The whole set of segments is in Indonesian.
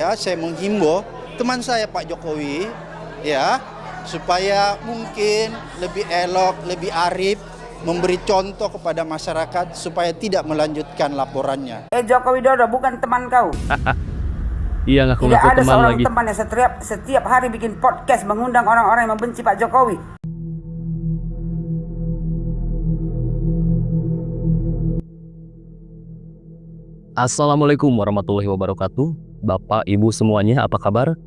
Ya, saya menghimbau teman saya Pak Jokowi ya supaya mungkin lebih elok, lebih arif, memberi contoh kepada masyarakat supaya tidak melanjutkan laporannya. Joko Widodo bukan teman kau. Iya, Tidak ngaku-ngaku ada teman seorang lagi. teman yang setiap hari bikin podcast mengundang orang-orang yang membenci Pak Jokowi. Assalamualaikum warahmatullahi wabarakatuh. Bapak, Ibu semuanya, apa kabar?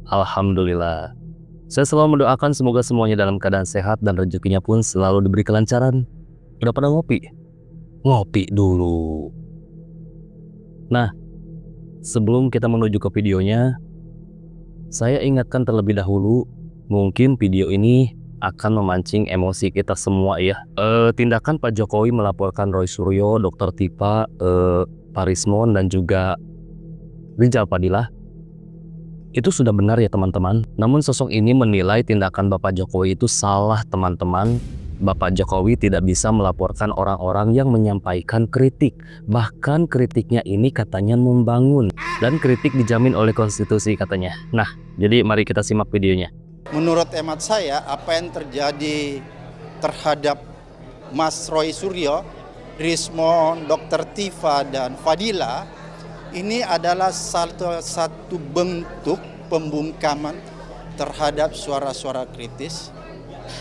Alhamdulillah. Saya selalu mendoakan semoga semuanya dalam keadaan sehat dan rezekinya pun selalu diberi kelancaran. Udah pada ngopi? Ngopi dulu. Nah, sebelum kita menuju ke videonya, saya ingatkan terlebih dahulu, mungkin video ini akan memancing emosi kita semua ya. Tindakan Pak Jokowi melaporkan Roy Suryo, Dr. Tipa, Pak Rismon dan juga Rizal Fadilah itu sudah benar ya teman-teman. Namun sosok ini menilai tindakan Bapak Jokowi itu salah teman-teman. Bapak Jokowi tidak bisa melaporkan orang-orang yang menyampaikan kritik. Bahkan kritiknya ini katanya membangun. Dan kritik dijamin oleh konstitusi katanya. Nah, jadi mari kita simak videonya. Menurut hemat saya, apa yang terjadi terhadap Mas Roy Suryo, Rismon, Dr. Tifa, dan Fadilah ini adalah satu bentuk pembungkaman terhadap suara-suara kritis,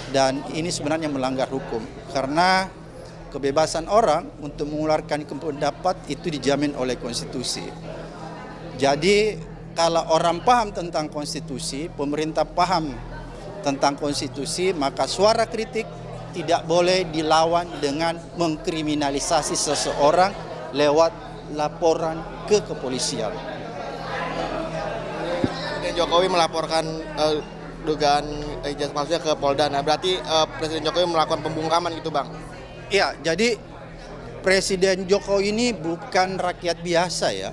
dan ini sebenarnya melanggar hukum karena kebebasan orang untuk mengeluarkan pendapat itu dijamin oleh konstitusi. Jadi kalau orang paham tentang konstitusi, pemerintah paham tentang konstitusi, maka suara kritik tidak boleh dilawan dengan mengkriminalisasi seseorang lewat laporan ke kepolisian. Presiden Jokowi melaporkan dugaan ijazah palsunya ke Polda. Nah, berarti Presiden Jokowi melakukan pembungkaman gitu, Bang? Iya, jadi Presiden Jokowi ini bukan rakyat biasa ya.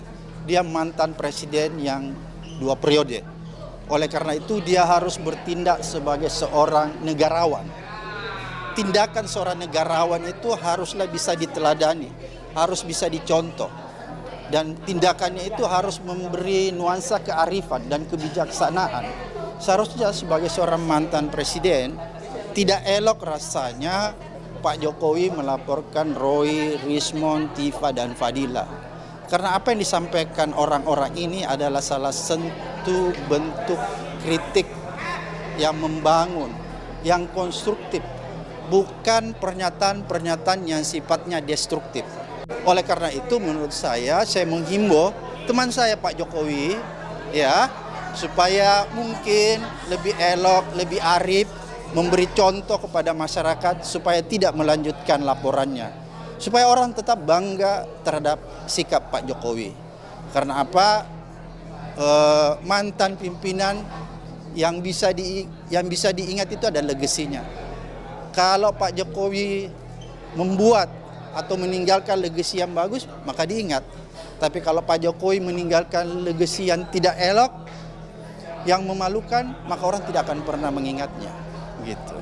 Dia mantan presiden yang 2 periode. Oleh karena itu dia harus bertindak sebagai seorang negarawan. Tindakan seorang negarawan itu haruslah bisa diteladani, harus bisa dicontoh. Dan tindakannya itu harus memberi nuansa kearifan dan kebijaksanaan. Seharusnya sebagai seorang mantan presiden, tidak elok rasanya Pak Jokowi melaporkan Roy, Rismon, Tifa, dan Fadilah. Karena apa yang disampaikan orang-orang ini adalah salah satu bentuk kritik yang membangun, yang konstruktif, bukan pernyataan-pernyataan yang sifatnya destruktif. Oleh karena itu menurut saya menghimbau teman saya Pak Jokowi ya supaya mungkin lebih elok, lebih arif, memberi contoh kepada masyarakat supaya tidak melanjutkan laporannya. Supaya orang tetap bangga terhadap sikap Pak Jokowi. Karena apa? Mantan pimpinan yang bisa diingat itu ada legasinya. Kalau Pak Jokowi membuat atau meninggalkan legasi yang bagus, maka diingat. Tapi kalau Pak Jokowi meninggalkan legasi yang tidak elok, yang memalukan, maka orang tidak akan pernah mengingatnya. Gitu.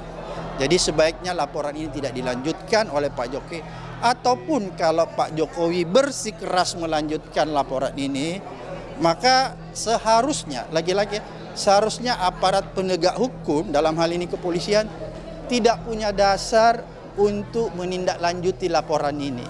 Jadi sebaiknya laporan ini tidak dilanjutkan oleh Pak Jokowi. Ataupun kalau Pak Jokowi bersikeras melanjutkan laporan ini, maka seharusnya, lagi-lagi, seharusnya aparat penegak hukum, dalam hal ini kepolisian, tidak punya dasar untuk menindaklanjuti laporan ini.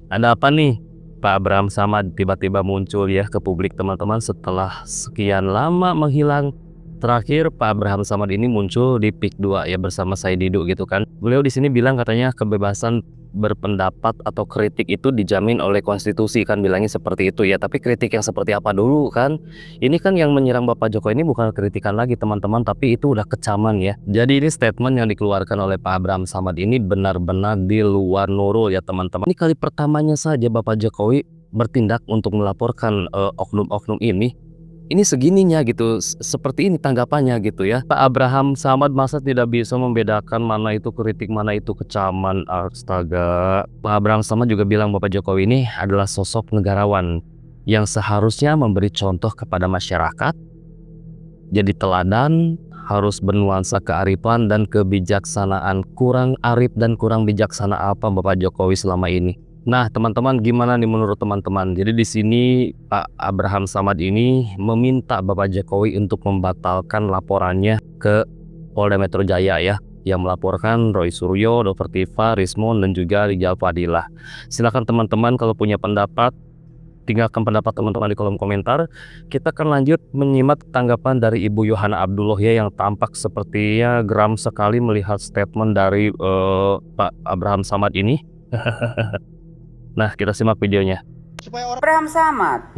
Ada apa nih? Pak Abraham Samad tiba-tiba muncul ya ke publik teman-teman setelah sekian lama menghilang. Terakhir Pak Abraham Samad ini muncul di PIK 2 ya bersama Said Didu gitu kan. Beliau di sini bilang katanya kebebasan berpendapat atau kritik itu dijamin oleh konstitusi kan, bilangnya seperti itu ya. Tapi kritik yang seperti apa dulu kan? Ini kan yang menyerang Bapak Jokowi ini bukan kritikan lagi teman-teman, tapi itu udah kecaman ya. Jadi ini statement yang dikeluarkan oleh Pak Abraham Samad ini benar-benar di luar nurul ya teman-teman. Ini kali pertamanya saja Bapak Jokowi bertindak untuk melaporkan oknum-oknum ini. Ini segininya gitu, seperti ini tanggapannya gitu ya. Pak Abraham Samad masa tidak bisa membedakan mana itu kritik, mana itu kecaman. Astaga. Pak Abraham Samad juga bilang Bapak Jokowi ini adalah sosok negarawan yang seharusnya memberi contoh kepada masyarakat. Jadi teladan, harus bernuansa kearifan dan kebijaksanaan. Kurang arif dan kurang bijaksana apa Bapak Jokowi selama ini? Nah, teman-teman, gimana nih menurut teman-teman? Jadi di sini Pak Abraham Samad ini meminta Bapak Jokowi untuk membatalkan laporannya ke Polda Metro Jaya ya, yang melaporkan Roy Suryo, Dr. Tifa, Rismon, dan juga Rijal Fadilah. Silakan teman-teman kalau punya pendapat, tinggalkan pendapat teman-teman di kolom komentar. Kita akan lanjut menyimak tanggapan dari Ibu Yohana Abdullah ya, yang tampak sepertinya geram sekali melihat statement dari Pak Abraham Samad ini. Nah, kita simak videonya. Supaya orang Abraham Samad,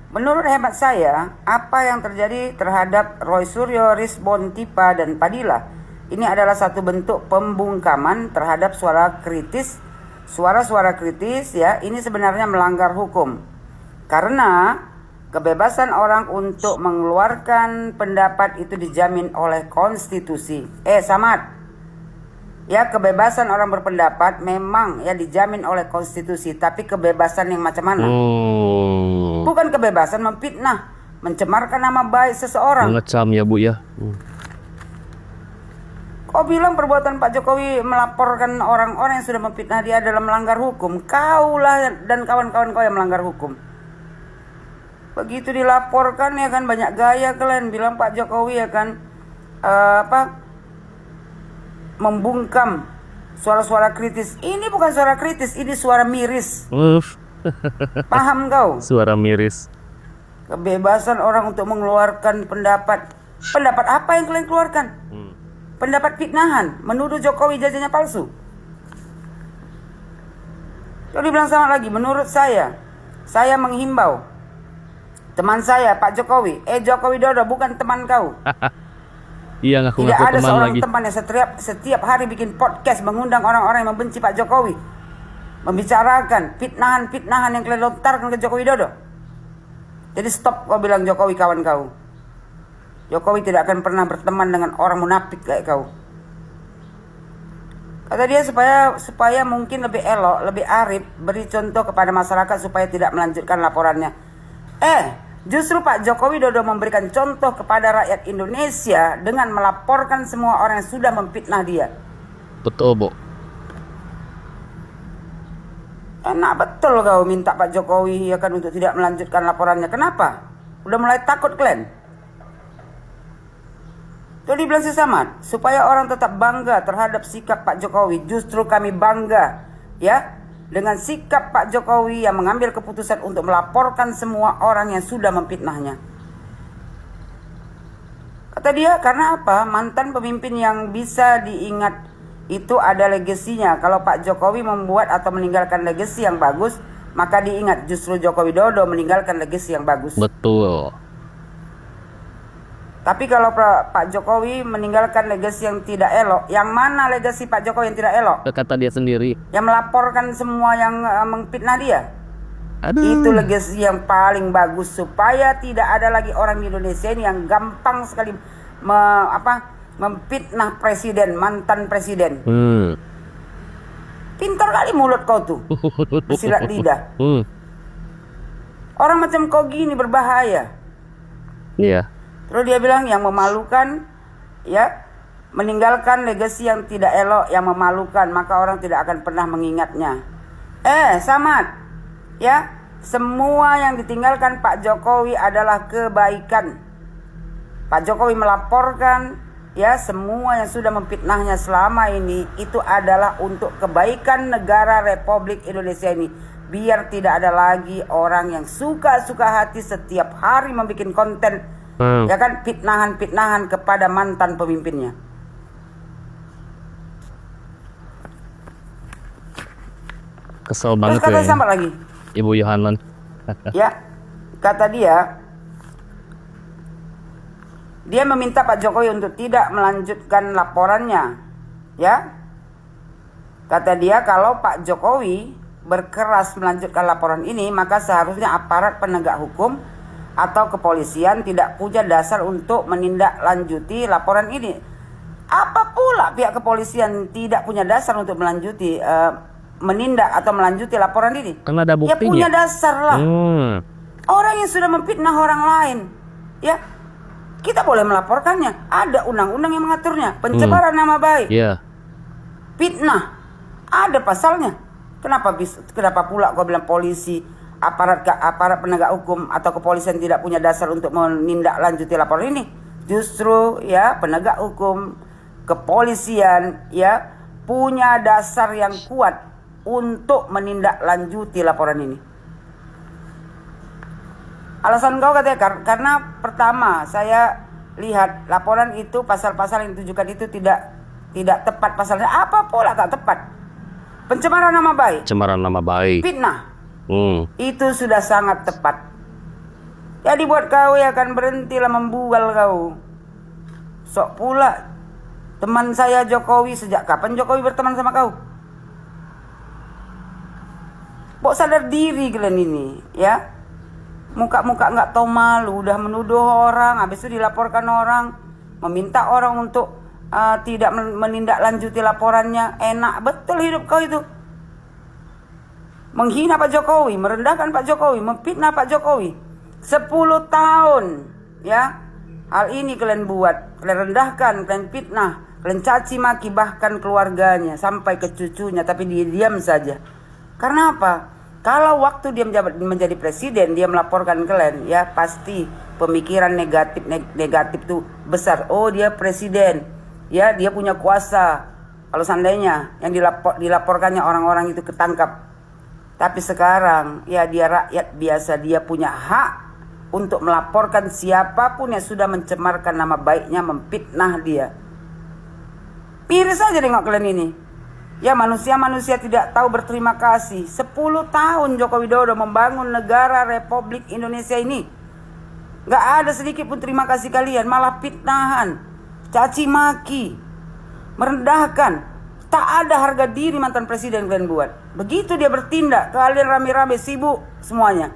menurut hemat saya, apa yang terjadi terhadap Roy Suryo, Rismon, Tifa, dan Fadilah ini adalah satu bentuk pembungkaman terhadap suara-suara kritis ya. Ini sebenarnya melanggar hukum. Karena kebebasan orang untuk mengeluarkan pendapat itu dijamin oleh konstitusi. Samad. Ya, kebebasan orang berpendapat memang ya dijamin oleh konstitusi, tapi kebebasan yang macam mana? Bukan kebebasan memfitnah, mencemarkan nama baik seseorang. Mengecam ya Bu ya. Kau bilang perbuatan Pak Jokowi melaporkan orang-orang yang sudah memfitnah dia adalah melanggar hukum. Kaulah dan kawan-kawan kau yang melanggar hukum. Begitu dilaporkan ya kan banyak gaya kalian bilang Pak Jokowi ya kan membungkam suara-suara kritis. Ini bukan suara kritis, ini suara miris. Paham kau? Suara miris. Kebebasan orang untuk mengeluarkan pendapat. Pendapat apa yang kalian keluarkan? Pendapat fitnahan, menuduh Jokowi jajannya palsu. Jadi bilang sama lagi, menurut saya menghimbau teman saya Pak Jokowi, Jokowi Dodo bukan teman kau. Iya, ngaku-ngaku Tidak ada teman seorang lagi. teman yang setiap hari bikin podcast mengundang orang-orang yang membenci Pak Jokowi, membicarakan fitnahan yang kalian lontarkan ke Jokowi Dodo. Jadi stop kau bilang Jokowi kawan kau. Jokowi tidak akan pernah berteman dengan orang munafik kayak kau. Kata dia supaya mungkin lebih elok, lebih arif, beri contoh kepada masyarakat supaya tidak melanjutkan laporannya. Justru Pak Jokowi Dodo memberikan contoh kepada rakyat Indonesia dengan melaporkan semua orang yang sudah memfitnah dia. Betul, Bu. Enak betul kau minta Pak Jokowi ya kan untuk tidak melanjutkan laporannya. Kenapa? Udah mulai takut kalian. Jadi bilang si Samad, supaya orang tetap bangga terhadap sikap Pak Jokowi. Justru kami bangga ya dengan sikap Pak Jokowi yang mengambil keputusan untuk melaporkan semua orang yang sudah memfitnahnya. Kata dia, karena apa? Mantan pemimpin yang bisa diingat itu ada legasinya. Kalau Pak Jokowi membuat atau meninggalkan legasi yang bagus, maka diingat. Justru Jokowi Dodo meninggalkan legasi yang bagus. Betul. Tapi kalau Pak Jokowi meninggalkan legasi yang tidak elok, yang mana legasi Pak Jokowi yang tidak elok? Kata dia sendiri. Yang melaporkan semua yang mengfitnah dia. Aduh. Itu legasi yang paling bagus supaya tidak ada lagi orang di Indonesia ini yang gampang sekali memfitnah presiden, mantan presiden. Pintar kali mulut kau tuh, bersilat lidah. Orang macam kau gini berbahaya. Iya. Terus dia bilang yang memalukan, ya, meninggalkan legasi yang tidak elok, yang memalukan, maka orang tidak akan pernah mengingatnya. Samad, ya, semua yang ditinggalkan Pak Jokowi adalah kebaikan. Pak Jokowi melaporkan, ya, semua yang sudah memfitnahnya selama ini itu adalah untuk kebaikan negara Republik Indonesia ini. Biar tidak ada lagi orang yang suka-suka hati setiap hari membuat konten. Ya kan, fitnahan kepada mantan pemimpinnya. Kesel banget. Terus kata ya, sama lagi, Ibu Yohanan. ya, kata dia meminta Pak Jokowi untuk tidak melanjutkan laporannya. Ya, kata dia kalau Pak Jokowi berkeras melanjutkan laporan ini, maka seharusnya aparat penegak hukum atau kepolisian tidak punya dasar untuk menindaklanjuti laporan ini. Apa pula pihak kepolisian tidak punya dasar untuk menindak atau melanjuti laporan ini? Karena ada buktinya. Ya punya dasar lah. Orang yang sudah memfitnah orang lain, ya, kita boleh melaporkannya. Ada undang-undang yang mengaturnya. Pencemaran nama baik, Iya. fitnah, ada pasalnya. Kenapa pula kau bilang polisi, aparat penegak hukum atau kepolisian tidak punya dasar untuk menindaklanjuti laporan ini? Justru ya penegak hukum, kepolisian ya punya dasar yang kuat untuk menindaklanjuti laporan ini. Alasan kau katanya karena pertama saya lihat laporan itu pasal-pasal yang ditujukan itu tidak tepat pasalnya. Apa pula tak tepat? Pencemaran nama baik. Pencemaran nama baik. Fitnah. Itu sudah sangat tepat. Jadi buat kau ya kan berhentilah membual kau. Sok pula teman saya Jokowi, sejak kapan Jokowi berteman sama kau? Bok sadar diri kalian ini ya. Muka-muka nggak tahu malu, udah menuduh orang, habis itu dilaporkan orang, meminta orang untuk tidak menindaklanjuti laporannya. Enak betul hidup kau itu. Menghina Pak Jokowi, merendahkan Pak Jokowi, memfitnah Pak Jokowi. 10 tahun ya. Hal ini kalian buat, kalian rendahkan, kalian fitnah, kalian caci maki bahkan keluarganya sampai ke cucunya, tapi dia diam saja. Karena apa? Kalau waktu dia menjadi presiden, dia melaporkan kalian, ya pasti pemikiran negatif tuh besar. Oh dia presiden, ya dia punya kuasa. Kalau seandainya yang dilaporkannya orang-orang itu ketangkap. Tapi sekarang ya dia rakyat biasa, dia punya hak untuk melaporkan siapapun yang sudah mencemarkan nama baiknya, memfitnah dia. Miris saja tengok kalian ini. Ya manusia-manusia tidak tahu berterima kasih. 10 tahun Joko Widodo membangun negara Republik Indonesia ini. Gak ada sedikit pun terima kasih kalian. Malah fitnahan, caci maki, merendahkan. Tak ada harga diri mantan presiden kalian buat. Begitu dia bertindak, kalian rame-rame sibuk semuanya.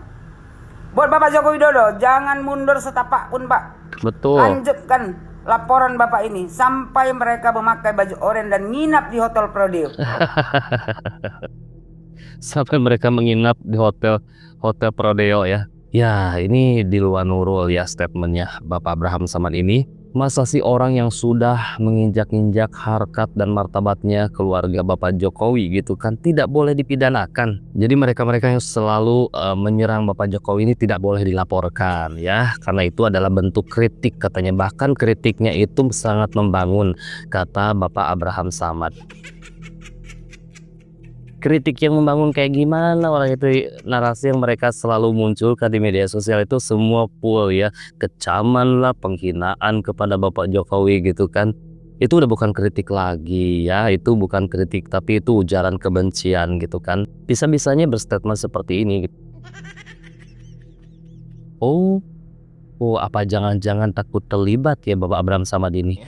Buat Bapak Joko Widodo, jangan mundur setapak pun Pak. Betul. Lanjutkan laporan Bapak ini sampai mereka memakai baju oranye dan nginap di Hotel Prodeo. Sampai mereka menginap di hotel Prodeo ya. Ya ini di luar nurul ya statementnya Bapak Abraham Samad ini. Masa sih orang yang sudah menginjak-injak harkat dan martabatnya keluarga Bapak Jokowi gitu kan tidak boleh dipidanakan. Jadi mereka-mereka yang selalu menyerang Bapak Jokowi ini tidak boleh dilaporkan ya. Karena itu adalah bentuk kritik katanya. Bahkan kritiknya itu sangat membangun kata Bapak Abraham Samad. Kritik yang membangun kayak gimana orang itu, narasi yang mereka selalu munculkan di media sosial itu semua full ya, kecaman lah, penghinaan kepada Bapak Jokowi gitu kan. Itu udah bukan kritik lagi ya, itu bukan kritik tapi itu ujaran kebencian gitu kan. Bisa-bisanya berstatement seperti ini gitu. Oh apa jangan-jangan takut terlibat ya Bapak Abraham Samad ini?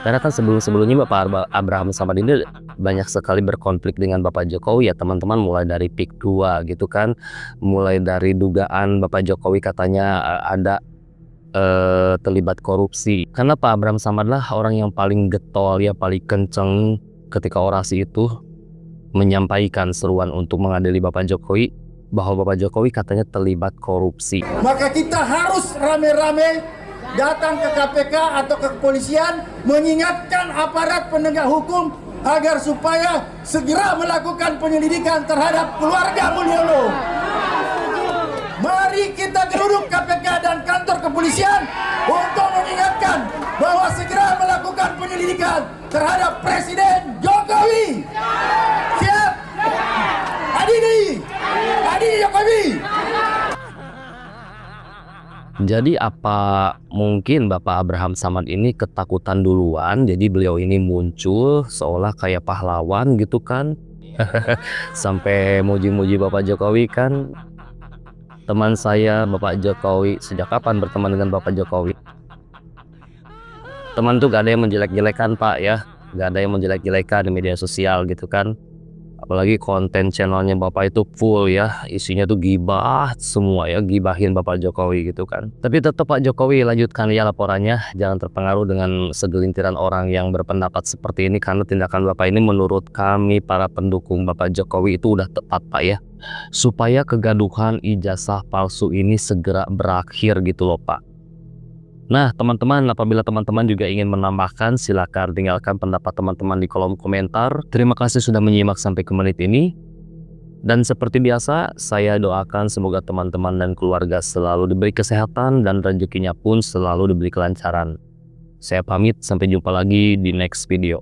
Karena kan sebelum-sebelumnya Bapak Abraham Samad ini banyak sekali berkonflik dengan Bapak Jokowi ya teman-teman, mulai dari PIK 2 gitu kan, mulai dari dugaan Bapak Jokowi katanya ada terlibat korupsi. Karena Pak Abraham Samad lah orang yang paling getol ya, paling kenceng ketika orasi itu menyampaikan seruan untuk mengadili Bapak Jokowi bahwa Bapak Jokowi katanya terlibat korupsi. Maka kita harus rame-rame datang ke KPK atau ke kepolisian mengingatkan aparat penegak hukum agar supaya segera melakukan penyelidikan terhadap keluarga Mulyono. Mari kita geruduk KPK dan kantor kepolisian untuk mengingatkan bahwa segera melakukan penyelidikan terhadap Presiden Jokowi. Siap? Adili Jokowi. Jadi apa mungkin Bapak Abraham Samad ini ketakutan duluan, jadi beliau ini muncul seolah kayak pahlawan gitu kan. Sampai muji-muji Bapak Jokowi kan. Teman saya Bapak Jokowi, sejak kapan berteman dengan Bapak Jokowi? Teman tuh gak ada yang menjelek-jelekan Pak ya, gak ada yang menjelek-jelekan di media sosial gitu kan. Apalagi konten channelnya Bapak itu full ya, isinya tuh gibah semua ya, gibahin Bapak Jokowi gitu kan. Tapi tetap Pak Jokowi lanjutkan ya laporannya, jangan terpengaruh dengan segelintiran orang yang berpendapat seperti ini, karena tindakan Bapak ini menurut kami para pendukung Bapak Jokowi itu udah tepat Pak ya, supaya kegaduhan ijazah palsu ini segera berakhir gitu loh Pak. Nah, teman-teman, apabila teman-teman juga ingin menambahkan, silakan tinggalkan pendapat teman-teman di kolom komentar. Terima kasih sudah menyimak sampai ke menit ini. Dan seperti biasa, saya doakan semoga teman-teman dan keluarga selalu diberi kesehatan dan rezekinya pun selalu diberi kelancaran. Saya pamit, sampai jumpa lagi di next video.